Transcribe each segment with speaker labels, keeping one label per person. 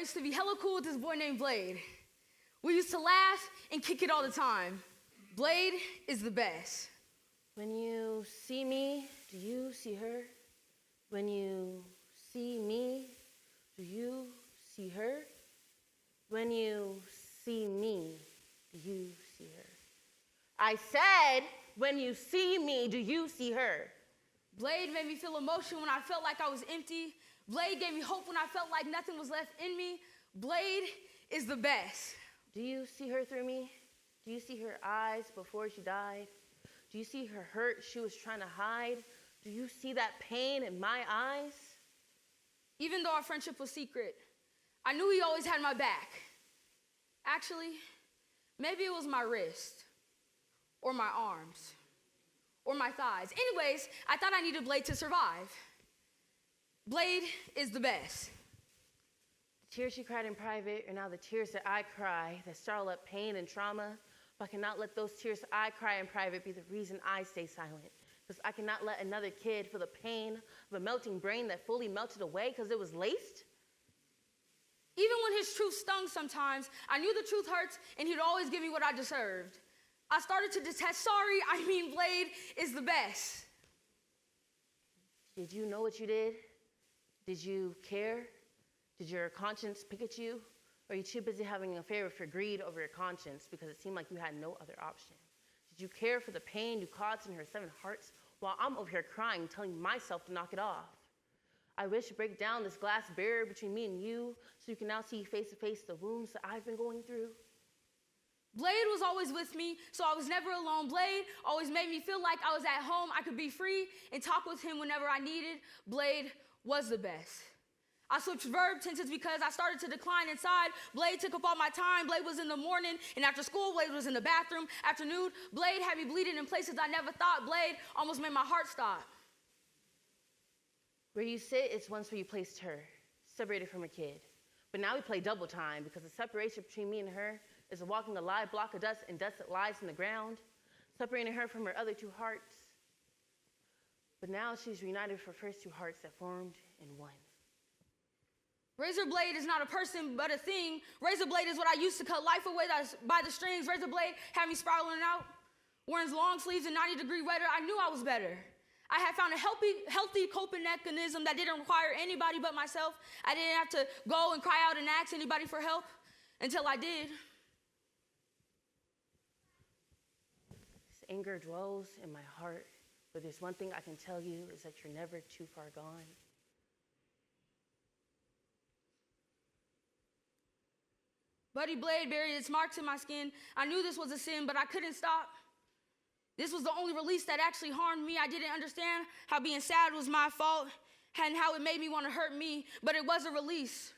Speaker 1: used to be hella cool with this boy named Blade. We used to laugh and kick it all the time. Blade is the best.
Speaker 2: When you see me, do you see her? When you see me, do you see her? When you see me, do you see her? I said, when you see me, do you see her?
Speaker 1: Blade made me feel emotion when I felt like I was empty. Blade gave me hope when I felt like nothing was left in me. Blade is the best.
Speaker 2: Do you see her through me? Do you see her eyes before she died? Do you see her hurt she was trying to hide? Do you see that pain in my eyes?
Speaker 1: Even though our friendship was secret, I knew he always had my back. Actually, maybe it was my wrist, or my arms, or my thighs. Anyways, I thought I needed Blade to survive. Blade is the best.
Speaker 2: The tears she cried in private are now the tears that I cry that startle up pain and trauma. But I cannot let those tears I cry in private be the reason I stay silent. Because I cannot let another kid feel the pain of a melting brain that fully melted away because it was laced.
Speaker 1: Even when his truth stung sometimes, I knew the truth hurts and he'd always give me what I deserved. I started to detest Blade is the best.
Speaker 2: Did you know what you did? Did you care? Did your conscience pick at you? Or are you too busy having an affair with your greed over your conscience because it seemed like you had no other option? Did you care for the pain you caused in her 7 hearts while I'm over here crying, telling myself to knock it off? I wish to break down this glass barrier between me and you so you can now see face to face the wounds that I've been going through.
Speaker 1: Blade was always with me, so I was never alone. Blade always made me feel like I was at home. I could be free and talk with him whenever I needed. Blade was the best. I switched verb tenses because I started to decline inside. Blade took up all my time. Blade was in the morning, and after school, Blade was in the bathroom. Afternoon, Blade had me bleeding in places I never thought. Blade almost made my heart stop.
Speaker 2: Where you sit is once where you placed her, separated from her kid. But now we play double time because the separation between me and her is a walking a live block of dust and dust that lies in the ground, separating her from her other 2 hearts. But now she's reunited with her first 2 hearts that formed in one.
Speaker 1: Razor blade is not a person, but a thing. Razor blade is what I used to cut life away by the strings. Razor blade had me spiraling out, wearing long sleeves and 90-degree weather. I knew I was better. I had found a healthy coping mechanism that didn't require anybody but myself. I didn't have to go and cry out and ask anybody for help until I did.
Speaker 2: This anger dwells in my heart, but there's one thing I can tell you is that you're never too far gone.
Speaker 1: Bloody blade buried its marks in my skin. I knew this was a sin, but I couldn't stop. This was the only release that actually harmed me. I didn't understand how being sad was my fault and how it made me want to hurt me, but it was a release.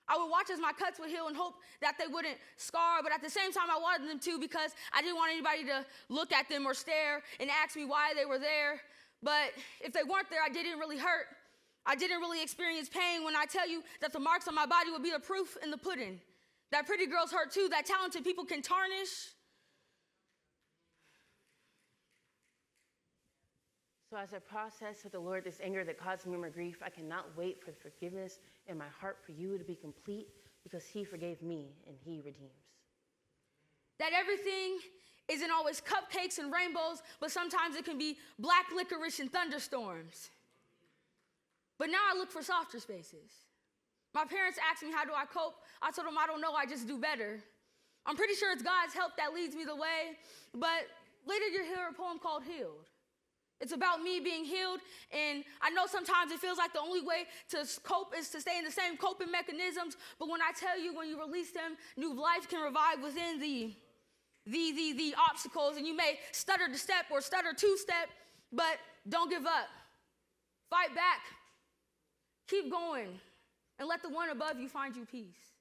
Speaker 1: I would watch as my cuts would heal and hope that they wouldn't scar, but at the same time I wanted them to because I didn't want anybody to look at them or stare and ask me why they were there. But if they weren't there, I didn't really hurt. I didn't really experience pain when I tell you that the marks on my body would be the proof in the pudding. That pretty girls hurt too, that talented people can tarnish.
Speaker 2: So as I process with the Lord this anger that caused me more grief, I cannot wait for the forgiveness in my heart for you to be complete because he forgave me and he redeems.
Speaker 1: That everything isn't always cupcakes and rainbows, but sometimes it can be black licorice and thunderstorms. But now I look for softer spaces. My parents asked me, how do I cope? I told them, I don't know, I just do better. I'm pretty sure it's God's help that leads me the way, but later you'll hear a poem called Healed. It's about me being healed, and I know sometimes it feels like the only way to cope is to stay in the same coping mechanisms, but when I tell you, when you release them, new life can revive within the obstacles, and you may stutter to step or stutter to step, but don't give up. Fight back. Keep going, and let the one above you find you peace.